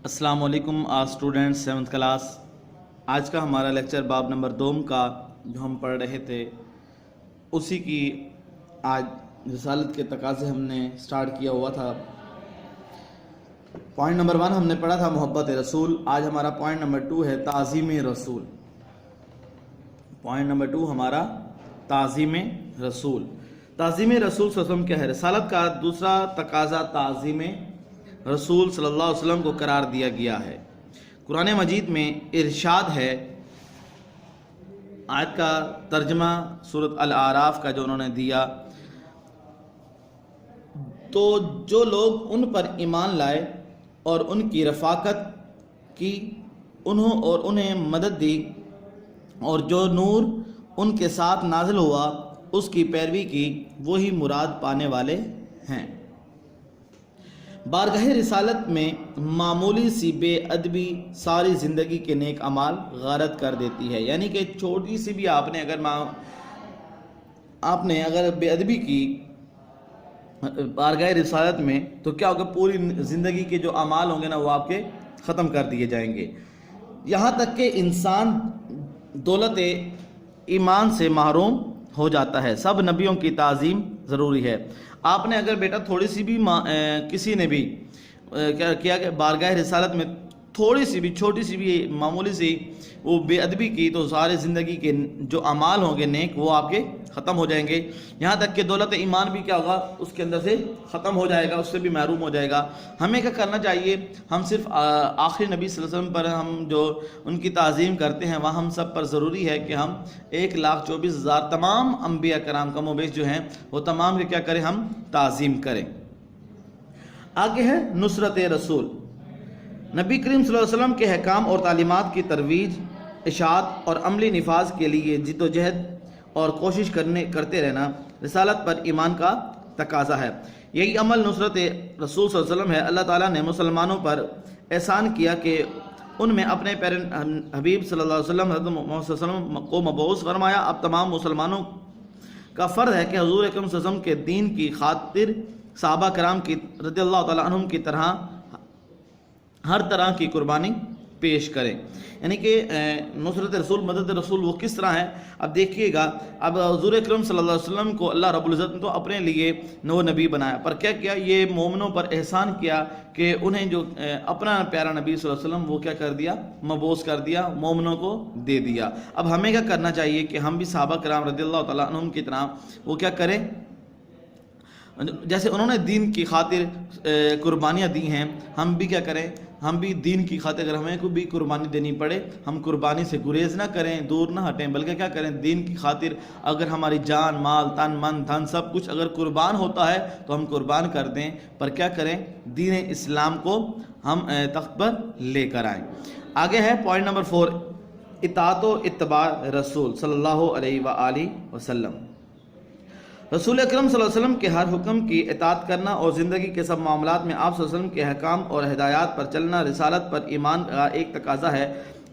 السلام علیکم students 7th class. آج کا ہمارا لیکچر باب نمبر 2 کا جو ہم پڑھ رہے تھے اسی کی آج رسالت کے تقاضے ہم نے سٹارٹ کیا ہوا تھا۔ پوائنٹ نمبر 1 ہم نے پڑھا تھا محبت رسول۔ آج ہمارا پوائنٹ نمبر 2 ہے تعظیم رسول۔ پوائنٹ نمبر 2 ہمارا تعظیم رسول۔ تعظیم رسول صلی اللہ علیہ وسلم کیا ہے؟ رسالت کا دوسرا تقاضا تعظیم رسول صلی اللہ علیہ وسلم کو قرار دیا گیا ہے۔ قرآن مجید میں ارشاد ہے، آیت کا ترجمہ سورۃ الاعراف کا جو انہوں نے دیا، تو جو لوگ ان پر ایمان لائے اور ان کی رفاقت کی انہیں مدد دی اور جو نور ان کے ساتھ نازل ہوا اس کی پیروی کی، وہی مراد پانے والے ہیں۔ بارگاہ رسالت میں معمولی سی بے ادبی ساری زندگی کے نیک اعمال غارت کر دیتی ہے، یعنی کہ چھوٹی سی بھی آپ نے اگر بے ادبی کی بارگاہ رسالت میں تو کیا ہوگا، پوری زندگی کے جو اعمال ہوں گے نا وہ آپ کے ختم کر دیے جائیں گے۔ یہاں تک کہ انسان دولت ایمان سے محروم ہو جاتا ہے۔ سب نبیوں کی تعظیم ضروری ہے۔ آپ نے اگر بیٹا تھوڑی سی بھی کسی نے بھی کیا کہ بارگاہ رسالت میں تھوڑی سی بھی چھوٹی سی بھی معمولی سی وہ بے ادبی کی تو سارے زندگی کے جو اعمال ہوں گے نیک وہ آپ کے ختم ہو جائیں گے۔ یہاں تک کہ دولت ایمان بھی کیا ہوگا، اس کے اندر سے ختم ہو جائے گا، اس سے بھی محروم ہو جائے گا۔ ہمیں کیا کرنا چاہیے؟ ہم صرف آخری نبی صلی اللہ علیہ وسلم پر ہم جو ان کی تعظیم کرتے ہیں وہاں ہم سب پر ضروری ہے کہ ہم 1,24,000 تمام انبیاء کرام کم و بیش جو ہیں وہ تمام کے کیا کریں، ہم تعظیم کریں۔ آگے ہے نصرت رسول۔ نبی کریم صلی اللہ علیہ وسلم کے احکام اور تعلیمات کی ترویج، اشاعت اور عملی نفاذ کے لیے جد و جہد اور کوشش کرتے رہنا رسالت پر ایمان کا تقاضا ہے۔ یہی عمل نصرت رسول صلی اللہ علیہ وسلم ہے۔ اللہ تعالیٰ نے مسلمانوں پر احسان کیا کہ ان میں اپنے پیارے حبیب صلی اللہ علیہ وسلم حضرت محمد صلی اللہ علیہ وسلم کو مبعوث فرمایا۔ اب تمام مسلمانوں کا فرض ہے کہ حضور اکرم صلی اللہ علیہ وسلم کے دین کی خاطر صحابہ کرام کی رضی اللہ تعالیٰ عنہم کی طرح ہر طرح کی قربانی پیش کریں، یعنی کہ نصرت رسول، مدد رسول وہ کس طرح ہے؟ اب دیکھیے گا، اب حضور اکرم صلی اللہ علیہ وسلم کو اللہ رب العزت نے تو اپنے لیے وہ نبی بنایا، پر کیا کیا؟ یہ مومنوں پر احسان کیا کہ انہیں جو اپنا پیارا نبی صلی اللہ علیہ وسلم وہ کیا کر دیا، مبعوث کر دیا، مومنوں کو دے دیا۔ اب ہمیں کیا کرنا چاہیے کہ ہم بھی صحابہ کرام رضی اللہ تعالیٰ عنہم کی طرح وہ کیا کریں، جیسے انہوں نے دین کی خاطر قربانیاں دی ہیں، ہم بھی کیا کریں، ہم بھی دین کی خاطر اگر ہمیں کوئی بھی قربانی دینی پڑے ہم قربانی سے گریز نہ کریں، دور نہ ہٹیں، بلکہ کیا کریں، دین کی خاطر اگر ہماری جان، مال، تن، من، دھن سب کچھ اگر قربان ہوتا ہے تو ہم قربان کر دیں، پر کیا کریں، دین اسلام کو ہم تخت پر لے کر آئیں۔ آگے ہے پوائنٹ نمبر 4، اطاعت و اتباع رسول صلی اللہ علیہ وآلہ وسلم۔ رسول اکرم صلی اللہ علیہ وسلم کے ہر حکم کی اطاعت کرنا اور زندگی کے سب معاملات میں آپ صلی اللہ علیہ وسلم کے احکام اور ہدایات پر چلنا رسالت پر ایمان کا ایک تقاضا ہے۔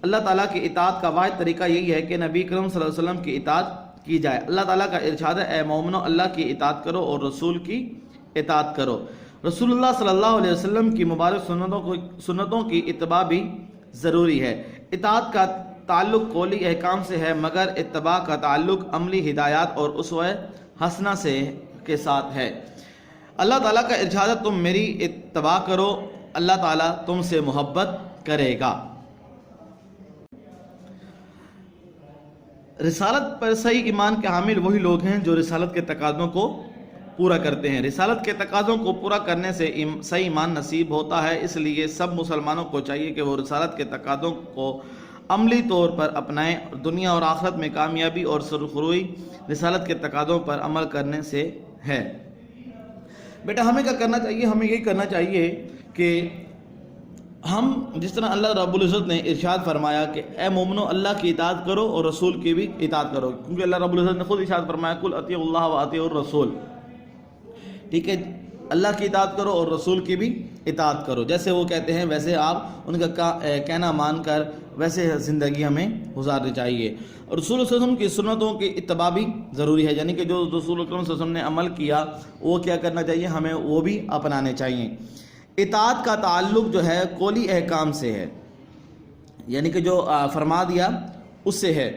اللہ تعالیٰ کی اطاعت کا واحد طریقہ یہی ہے کہ نبی اکرم صلی اللہ علیہ وسلم کی اطاعت کی جائے۔ اللہ تعالیٰ کا ارشاد ہے، اے مومنو اللہ کی اطاعت کرو اور رسول کی اطاعت کرو۔ رسول اللہ صلی اللہ علیہ وسلم کی مبارک سنتوں کی اتباع بھی ضروری ہے۔ اطاعت کا تعلق قولی احکام سے ہے، مگر اتباع کا تعلق عملی ہدایات اور اسوہ حسنہ کے ساتھ ہے۔ اللہ تعالیٰ کا ارشاد ہے، تم میری اتباع کرو، اللہ تعالیٰ تم سے محبت کرے گا۔ رسالت پر صحیح ایمان کے حامل وہی لوگ ہیں جو رسالت کے تقاضوں کو پورا کرتے ہیں۔ رسالت کے تقاضوں کو پورا کرنے سے صحیح ایمان نصیب ہوتا ہے، اس لیے سب مسلمانوں کو چاہیے کہ وہ رسالت کے تقاضوں کو عملی طور پر اپنائیں۔ دنیا اور آخرت میں کامیابی اور سرخروئی رسالت کے تقاضوں پر عمل کرنے سے ہے۔ بیٹا ہمیں کیا کرنا چاہیے؟ ہمیں یہی کرنا چاہیے کہ ہم جس طرح اللہ رب العزت نے ارشاد فرمایا کہ اے مومنو اللہ کی اطاعت کرو اور رسول کی بھی اطاعت کرو، کیونکہ اللہ رب العزت نے خود ارشاد فرمایا قل اطیعوا اللہ واطیعوا الرسول، ٹھیک ہے، اللہ کی اطاعت کرو اور رسول کی بھی اطاعت کرو، جیسے وہ کہتے ہیں ویسے آپ ان کا کہنا مان کر ویسے زندگی ہمیں گزارنی چاہیے۔ اور رسول صلی اللہ علیہ وسلم کی سنتوں کی اتباع بھی ضروری ہے، یعنی کہ جو رسول اکرم صلی اللہ علیہ وسلم نے عمل کیا وہ کیا کرنا چاہیے، ہمیں وہ بھی اپنانے چاہیے۔ اطاعت کا تعلق جو ہے قولی احکام سے ہے، یعنی کہ جو فرما دیا اس سے ہے،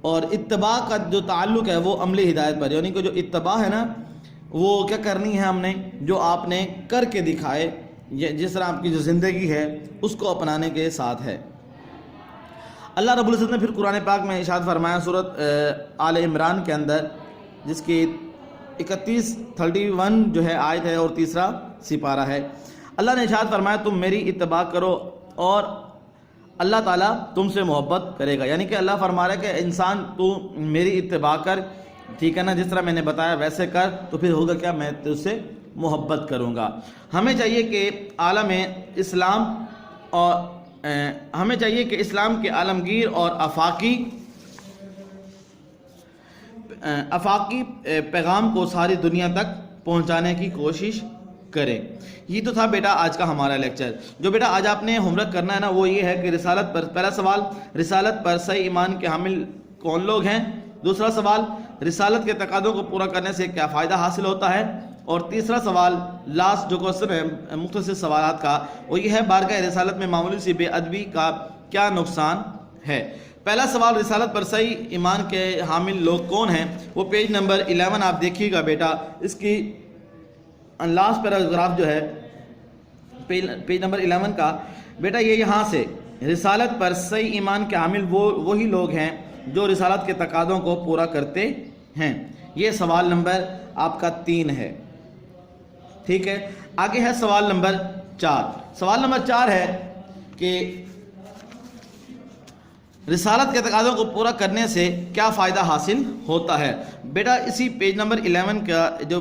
اور اتباع کا جو تعلق ہے وہ عملی ہدایت پر، یعنی کہ جو اتباع ہے نا وہ کیا کرنی ہے ہم نے، جو آپ نے کر کے دکھائے، جس طرح آپ کی جو زندگی ہے اس کو اپنانے کے ساتھ ہے۔ اللہ رب العزت نے پھر قرآن پاک میں ارشاد فرمایا سورۃ آل عمران کے اندر، جس کی 31 جو ہے آیت ہے اور تیسرا سپارہ ہے، اللہ نے ارشاد فرمایا تم میری اتباع کرو اور اللہ تعالیٰ تم سے محبت کرے گا، یعنی کہ اللہ فرما رہا ہے کہ انسان تو میری اتباع کر، ٹھیک ہے نا، جس طرح میں نے بتایا ویسے کر، تو پھر ہوگا کیا، میں تجھ سے محبت کروں گا۔ ہمیں چاہیے کہ عالم اسلام اور ہمیں چاہیے کہ اسلام کے عالمگیر اور آفاقی پیغام کو ساری دنیا تک پہنچانے کی کوشش کریں۔ یہ تو تھا بیٹا آج کا ہمارا لیکچر۔ جو بیٹا آج آپ نے ہوم ورک کرنا ہے نا وہ یہ ہے کہ رسالت پر، پہلا سوال رسالت پر صحیح ایمان کے حامل کون لوگ ہیں، دوسرا سوال رسالت کے تقاضوں کو پورا کرنے سے کیا فائدہ حاصل ہوتا ہے، اور تیسرا سوال لاسٹ جو کوسچن ہے مختصر سوالات کا وہ یہ ہے بارگاہ رسالت میں معمولی سی بے ادبی کا کیا نقصان ہے۔ پہلا سوال رسالت پر صحیح ایمان کے حامل لوگ کون ہیں، وہ پیج نمبر 11 آپ دیکھیے گا بیٹا، اس کی لاسٹ پیراگراف جو ہے پیج نمبر 11 کا بیٹا، یہ یہاں سے رسالت پر صحیح ایمان کے حامل وہی لوگ ہیں جو رسالت کے تقاضوں کو پورا کرتے ہیں۔ یہ سوال نمبر آپ کا 3 ہے، ٹھیک ہے۔ آگے ہے سوال نمبر 4۔ سوال نمبر 4 ہے کہ رسالت کے تقاضوں کو پورا کرنے سے کیا فائدہ حاصل ہوتا ہے۔ بیٹا اسی پیج نمبر 11 کا جو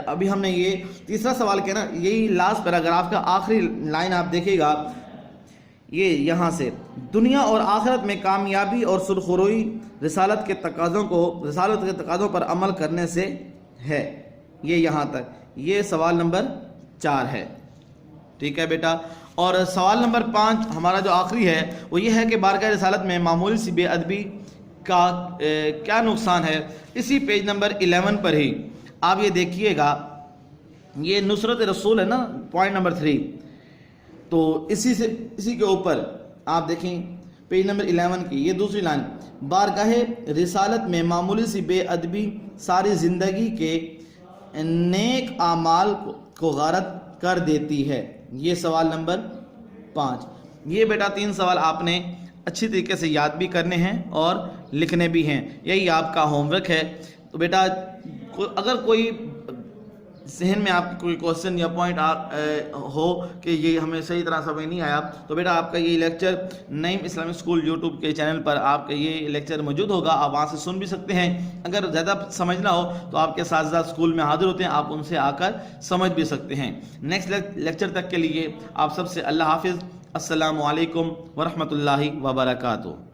ابھی ہم نے یہ تیسرا سوال کیا نا، یہی لاسٹ پیراگراف کا آخری لائن آپ دیکھیے گا، یہ یہاں سے دنیا اور آخرت میں کامیابی اور سرخروئی رسالت کے تقاضوں پر عمل کرنے سے ہے، یہ یہاں تک، یہ سوال نمبر 4 ہے، ٹھیک ہے بیٹا۔ اور سوال نمبر 5 ہمارا جو آخری ہے وہ یہ ہے کہ بارگاہ رسالت میں معمولی سی بے ادبی کا کیا نقصان ہے۔ اسی پیج نمبر 11 پر ہی آپ یہ دیکھیے گا، یہ نصرت رسول ہے نا، پوائنٹ نمبر 3، تو اسی کے اوپر آپ دیکھیں پیج نمبر 11 کی یہ دوسری لائن، بارگاہ رسالت میں معمولی سی بے ادبی ساری زندگی کے نیک اعمال کو غارت کر دیتی ہے، یہ سوال نمبر 5۔ یہ بیٹا 3 سوال آپ نے اچھی طریقے سے یاد بھی کرنے ہیں اور لکھنے بھی ہیں، یہی آپ کا ہوم ورک ہے۔ تو بیٹا اگر کوئی ذہن میں آپ کی کوئی کوشچن یا پوائنٹ ہو کہ یہ ہمیں صحیح طرح سمجھ نہیں آیا، تو بیٹا آپ کا یہ لیکچر نعیم اسلامک اسکول یوٹیوب کے چینل پر آپ کا یہ لیکچر موجود ہوگا، آپ وہاں سے سن بھی سکتے ہیں۔ اگر زیادہ سمجھنا ہو تو آپ کے اساتذہ اسکول میں حاضر ہوتے ہیں، آپ ان سے آ کر سمجھ بھی سکتے ہیں۔ نیکسٹ لیکچر تک کے لیے آپ سب سے اللہ حافظ، السلام علیکم ورحمۃ اللہ وبرکاتہ۔